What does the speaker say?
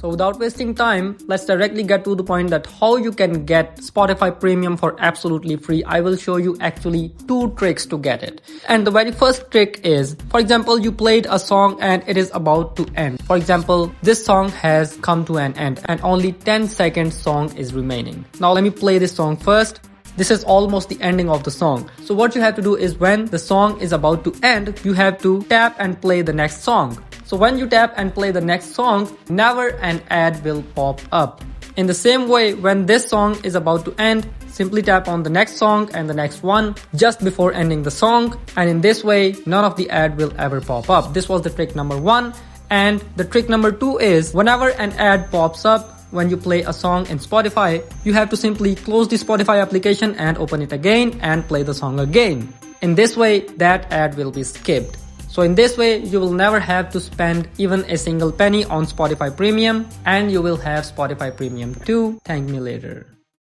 So without wasting time, let's directly get to the point that how you can get Spotify Premium for absolutely free. I will show you actually 2 tricks to get it. And the very first trick is, for example, you played a song and it is about to end. For example, this song has come to an end and only 10 seconds song is remaining. Now let me play this song first. This is almost the ending of the song. So what you have to do is when the song is about to end, you have to tap and play the next song. So when you tap and play the next song, never an ad will pop up. In the same way, when this song is about to end, simply tap on the next song and the next one just before ending the song. And in this way, none of the ad will ever pop up. This was the trick number 1. And the trick number 2 is whenever an ad pops up, when you play a song in Spotify, you have to simply close the Spotify application and open it again and play the song again. In this way, that ad will be skipped. So in this way, you will never have to spend even a single penny on Spotify Premium, and you will have Spotify Premium too. Thank me later.